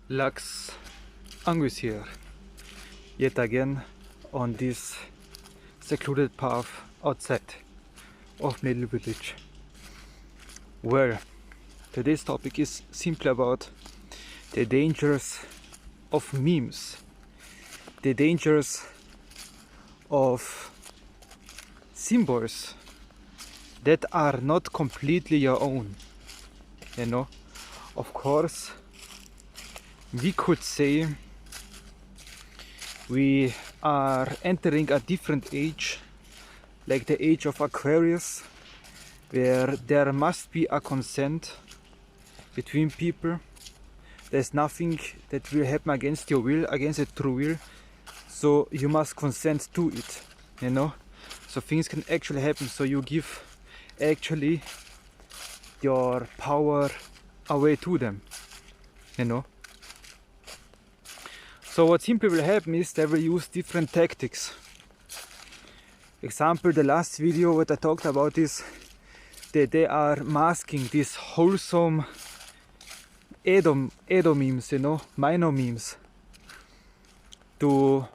Lux Anguis here, yet again on this secluded path outside of my little village. Well, today's topic is simply about the dangers of memes, the dangers of symbols that are not completely your own. You know, of course, we could say we are entering a different age, like the age of Aquarius, where there must be a consent between people. There's nothing that will happen against your will, against a true will, so you must consent to it, you know. So things can actually happen, so you give actually your power away to them, you know. So what simply will happen is they will use different tactics. Example, the last video what I talked about is that they are masking these wholesome Edo memes, you know, minor memes, to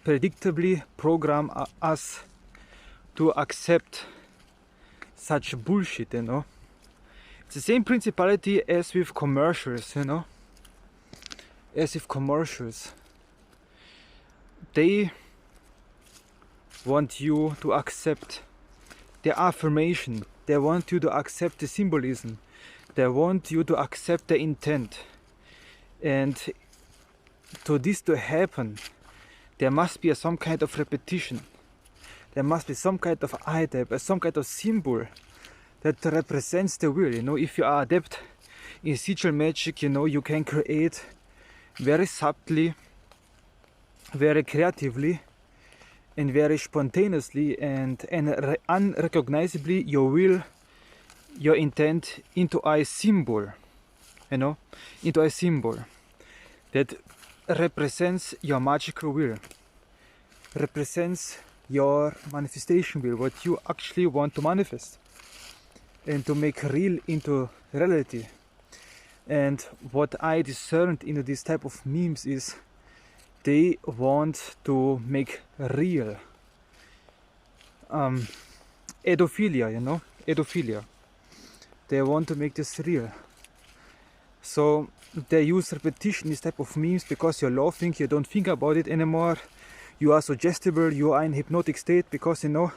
predictably program us to accept such bullshit, you know. It's the same principality as with commercials, you know. As if commercials, they want you to accept the affirmation, they want you to accept the symbolism, they want you to accept the intent. And to this to happen, there must be some kind of repetition, there must be some kind of item, some kind of symbol that represents the will. You know, if you are adept in sigil magic, you know, you can create very subtly, very creatively, and very spontaneously and unrecognizably your will, your intent into a symbol, you know, into a symbol that represents your magical will, represents your manifestation will, what you actually want to manifest and to make real into reality. And what I discerned into this type of memes is they want to make real edophilia, you know, edophilia. They want to make this real. So they use repetition, this type of memes, because you're laughing, you don't think about it anymore, you are suggestible, you are in hypnotic state, because, you know,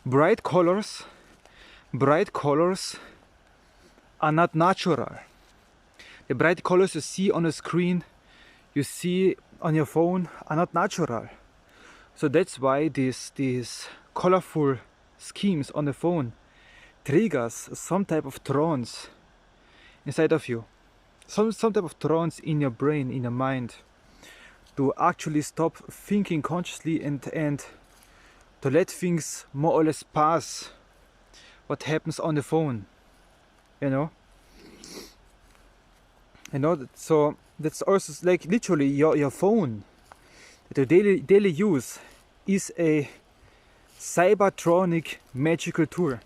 bright colors are not natural. The bright colors you see on a screen, you see on your phone, are not natural. So that's why these colorful schemes on the phone triggers some type of trance inside of you, some type of trance in your brain, in your mind, to actually stop thinking consciously and to let things more or less pass what happens on the phone, you know. You know, so that's also like literally your phone, the daily use, is a cybertronic magical tool.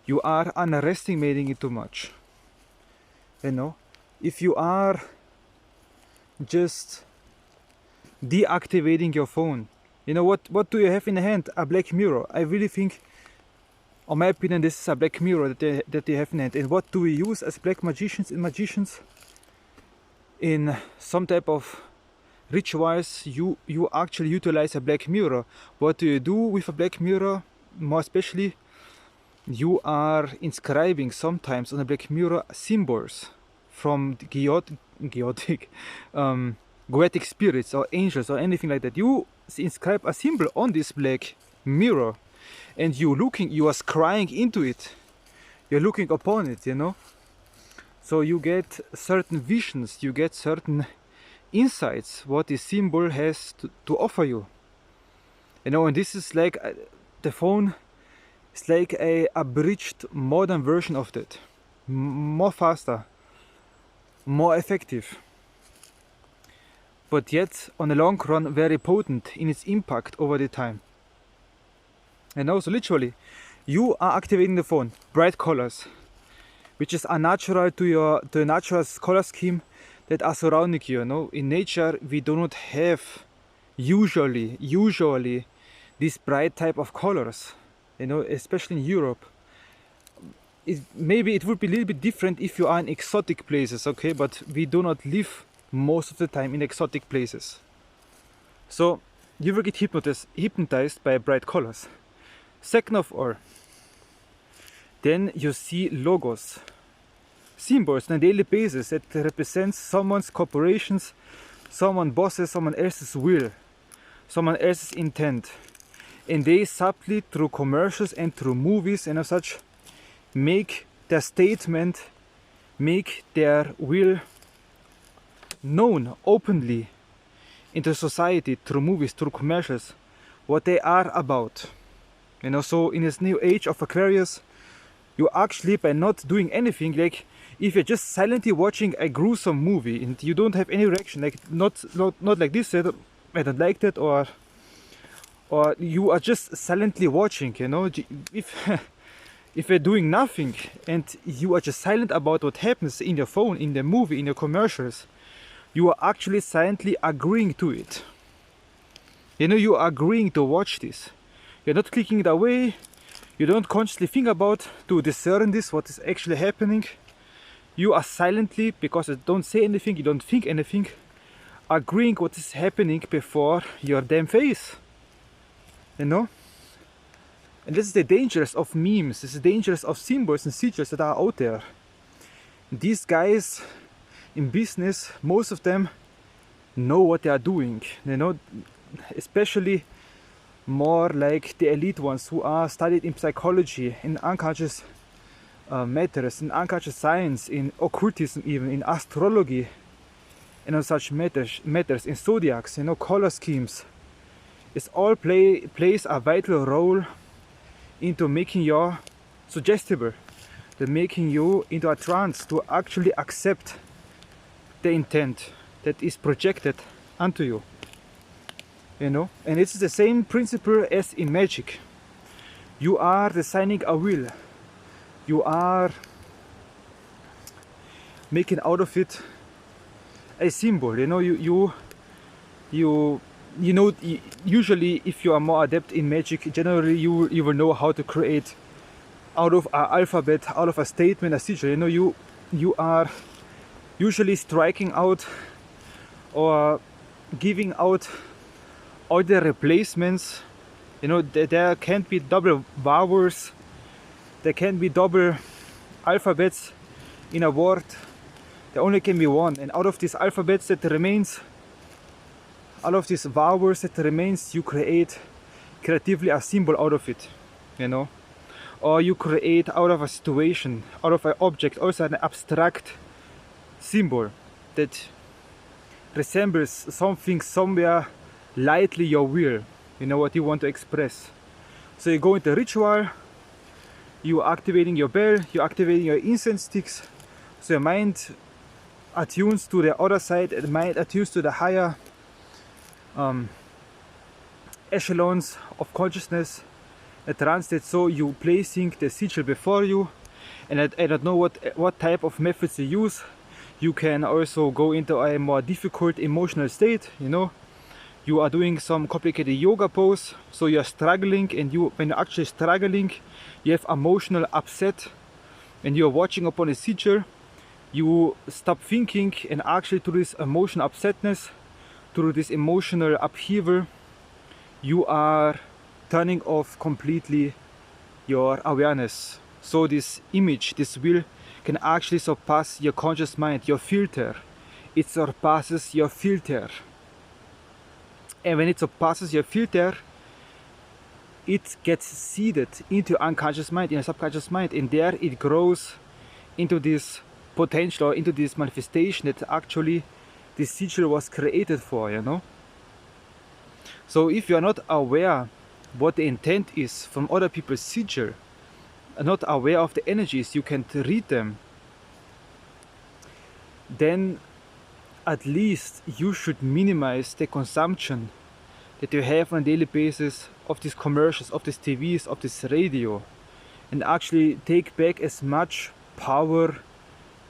You are underestimating it too much. You know, if you are just deactivating your phone, you know, what do you have in the hand? A black mirror. I really think, in my opinion, this is a black mirror that they have in hand. And what do we use as black magicians and magicians? In some type of rituals, you actually utilize a black mirror. What do you do with a black mirror? More especially, you are inscribing sometimes on a black mirror symbols from goetic spirits or angels or anything like that. You inscribe a symbol on this black mirror, and you are scrying into it, you're looking upon it, you know. So you get certain visions, you get certain insights what this symbol has to offer you, you know. And this is like the phone is like a abridged modern version of that, more faster, more effective, but yet on the long run very potent in its impact over the time. And also literally you are activating the phone, bright colors, which is unnatural to the natural color scheme that are surrounding you. You know, in nature we do not have usually this bright type of colors. You know, especially in Europe. Maybe it would be a little bit different if you are in exotic places, okay? But we do not live most of the time in exotic places. So you will get hypnotized by bright colors. Second of all, then you see logos, symbols on a daily basis that represents someone's corporations, someone bosses, someone else's will, someone else's intent. And they subtly, through commercials and through movies and such, make their statement, make their will known openly into society through movies, through commercials, what they are about. You know, so in this new age of Aquarius, you actually, by not doing anything, like if you're just silently watching a gruesome movie and you don't have any reaction, like not like this, I don't like that, or you are just silently watching, you know, if you're doing nothing and you are just silent about what happens in your phone, in the movie, in your commercials, you are actually silently agreeing to it. You know, you are agreeing to watch this. You're not clicking it away. You don't consciously think about to discern this, what is actually happening. You are silently, because you don't say anything, you don't think anything, agreeing what is happening before your damn face. You know? And this is the dangers of memes, this is the dangers of symbols and sigils that are out there. These guys in business, most of them know what they are doing, you know, especially more like the elite ones who are studied in psychology, in unconscious matters, in unconscious science, in occultism, even in astrology, and on such matters, in zodiacs, you know, color schemes. It all plays a vital role into making you suggestible, to making you into a trance, to actually accept the intent that is projected onto you. You know, and it's the same principle as in magic. You are designing a will. You are making out of it a symbol. You know, you know, usually if you are more adept in magic, generally you will know how to create out of an alphabet, out of a statement, a sigil. You know, you are usually striking out or giving out all the replacements. You know, there can't be double vowels, there can't be double alphabets in a word. There only can be one, and out of these alphabets that remains, out of these vowels that remains, you create creatively a symbol out of it, you know, or you create out of a situation, out of an object, also an abstract symbol that resembles something somewhere lightly your will, you know, what you want to express. So you go into ritual, you are activating your bell, you're activating your incense sticks, so your mind attunes to the other side, and the mind attunes to the higher echelons of consciousness, a trance state. So you placing the sigil before you, and I don't know what type of methods you use. You can also go into a more difficult emotional state, you know. You are doing some complicated yoga pose, so you are struggling, and when you're actually struggling, you have emotional upset, and you are watching upon a sigil, you stop thinking, and actually through this emotional upsetness, through this emotional upheaval, you are turning off completely your awareness. So this image, this will, can actually surpass your conscious mind, your filter. It surpasses your filter. And when it surpasses your filter, it gets seeded into your unconscious mind, in your subconscious mind, and there it grows into this potential, or into this manifestation that actually this sigil was created for, you know. So if you are not aware what the intent is from other people's sigil, not aware of the energies, you can't read them, then at least you should minimize the consumption that you have on a daily basis of these commercials, of these TVs, of this radio, and actually take back as much power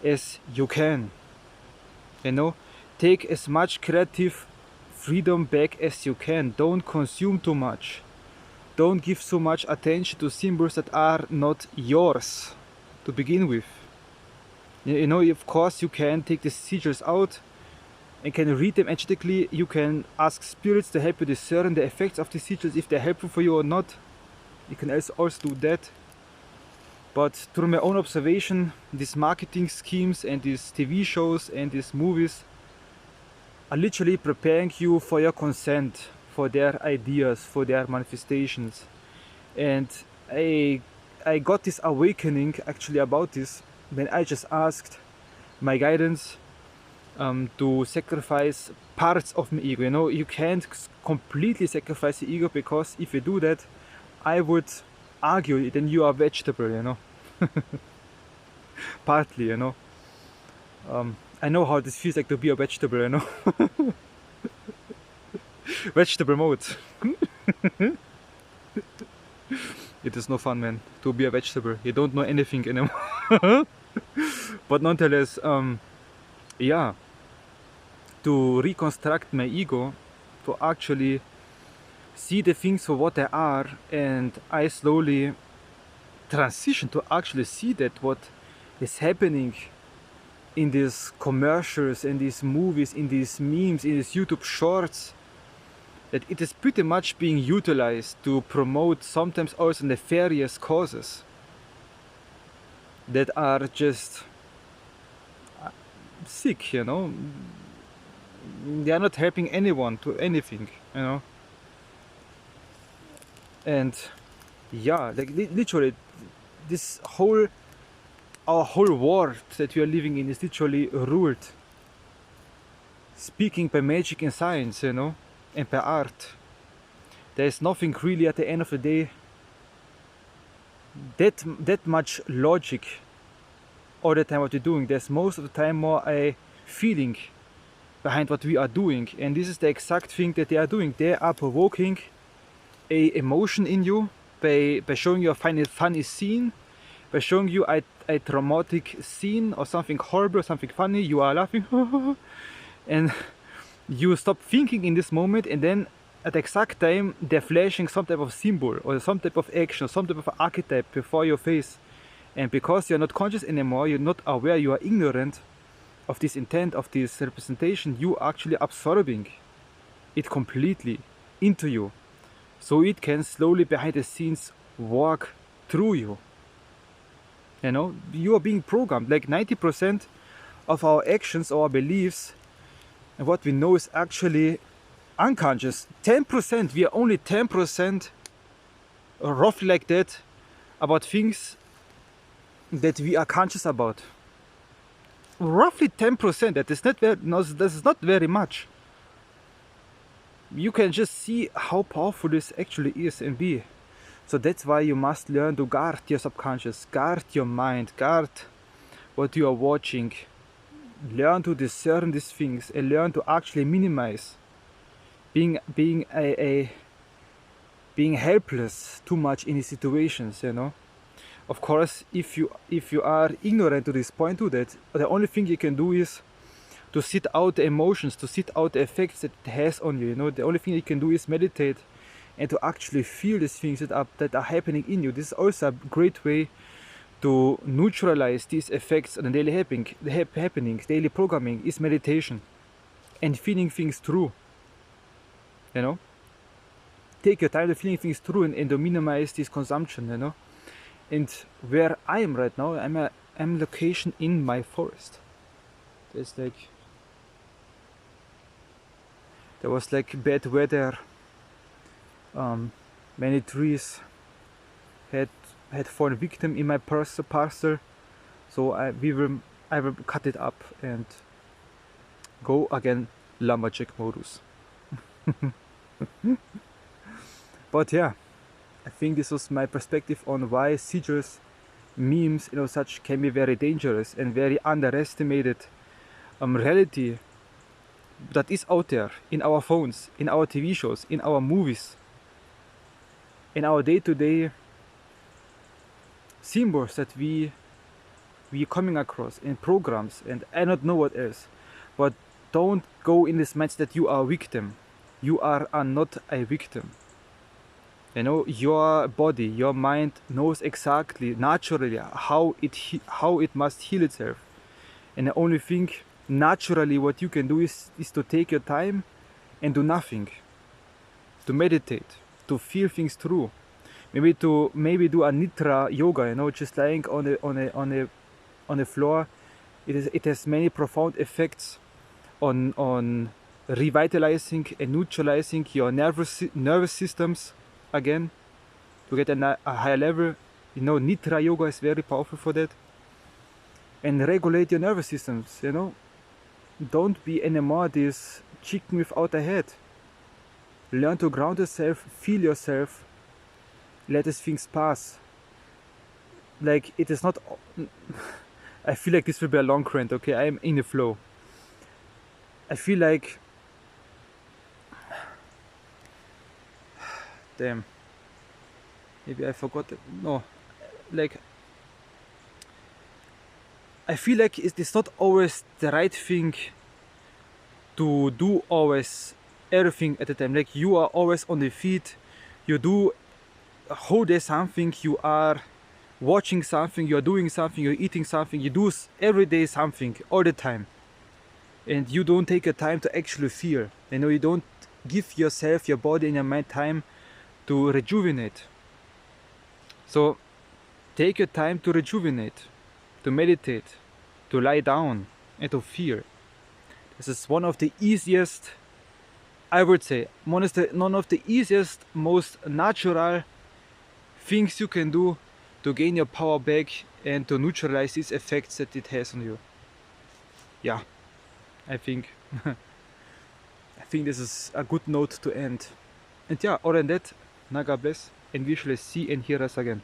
as you can. You know, take as much creative freedom back as you can. Don't consume too much. Don't give so much attention to symbols that are not yours to begin with. You know, of course you can take the sigils out and can read them energetically. You can ask spirits to help you discern the effects of the sigils, if they're helpful for you or not. You can also do that. But through my own observation, these marketing schemes and these TV shows and these movies are literally preparing you for your consent, for their ideas, for their manifestations. And I got this awakening actually about this when I just asked my guidance to sacrifice parts of my ego. You know, you can't completely sacrifice the ego, because if you do that, I would argue then you are vegetable, you know. Partly, you know. I know how this feels like to be a vegetable, you know. Vegetable mode. It is no fun, man, to be a vegetable. You don't know anything anymore. But nonetheless, yeah, to reconstruct my ego, to actually see the things for what they are, and I slowly transition to actually see that what is happening in these commercials, in these movies, in these memes, in these YouTube shorts, that it is pretty much being utilized to promote sometimes also nefarious causes that are just sick, you know. They are not helping anyone to anything, you know. And yeah, like literally this whole, our whole world that we are living in is literally ruled, speaking by magic and science, you know, and by art. There is nothing really at the end of the day that much logic all the time what we're doing. There's most of the time more a feeling behind what we are doing, and this is the exact thing that they are doing. They are provoking a emotion in you by showing you a funny scene, by showing you a traumatic scene or something horrible, something funny. You are laughing and you stop thinking in this moment, and then at the exact time they're flashing some type of symbol or some type of action, some type of archetype before your face. And because you're not conscious anymore, you're not aware, you are ignorant of this intent, of this representation, you are actually absorbing it completely into you, so it can slowly behind the scenes walk through you. You know, you are being programmed. Like 90% of our actions or our beliefs and what we know is actually unconscious. 10%, we are only 10%, roughly like that, about things that we are conscious about. Roughly 10%. That is not very much. You can just see how powerful this actually is and be. So that's why you must learn to guard your subconscious, guard your mind, guard what you are watching. Learn to discern these things and learn to actually minimize being helpless too much in these situations, you know. Of course, if you are ignorant to this point, to that, the only thing you can do is to sit out the emotions, to sit out the effects that it has on you. You know, the only thing you can do is meditate and to actually feel these things that are happening in you. This is also a great way to neutralize these effects on the daily happenings. Daily programming is meditation and feeling things through. You know, take your time to feeling things through and to minimize this consumption. You know. And where I am right now, I'm location in my forest. There was like bad weather. Many trees had fallen victim in my parcel, so I will cut it up and go again lumberjack modus. But yeah, I think this was my perspective on why sigils, memes, you know, such can be very dangerous and very underestimated reality that is out there in our phones, in our TV shows, in our movies, in our day-to-day symbols that we coming across in programs, and I don't know what else. but don't go in this mindset that you are a victim. You are not a victim. You know, your body, your mind knows exactly, naturally, how it must heal itself. And the only thing, naturally, what you can do is to take your time and do nothing. To meditate, to feel things through. Maybe do a nidra yoga, you know, just lying on the floor. It has many profound effects on revitalizing and neutralizing your nervous systems again, to get a higher level. You know, nidra yoga is very powerful for that. And regulate your nervous systems, you know. Don't be anymore this chicken without a head. Learn to ground yourself, feel yourself, let these things pass. Like, it is not... I feel like this will be a long rant, okay? I am in the flow. I feel like... Damn. Maybe I forgot it. No. Like... I feel like it's not always the right thing to do always everything at a time. Like, you are always on the feet. You do a whole day something. You are watching something. You are doing something. You're eating something. You do every day something all the time. And you don't take a time to actually feel. You know, you don't give yourself, your body and your mind time to rejuvenate. So take your time to rejuvenate, to meditate, to lie down and to feel. This is one of the easiest, I would say, one of the easiest, most natural things you can do to gain your power back and to neutralize these effects that it has on you. Yeah, I think this is a good note to end. And yeah, other than that, NAGA bless, and we shall see and hear us again.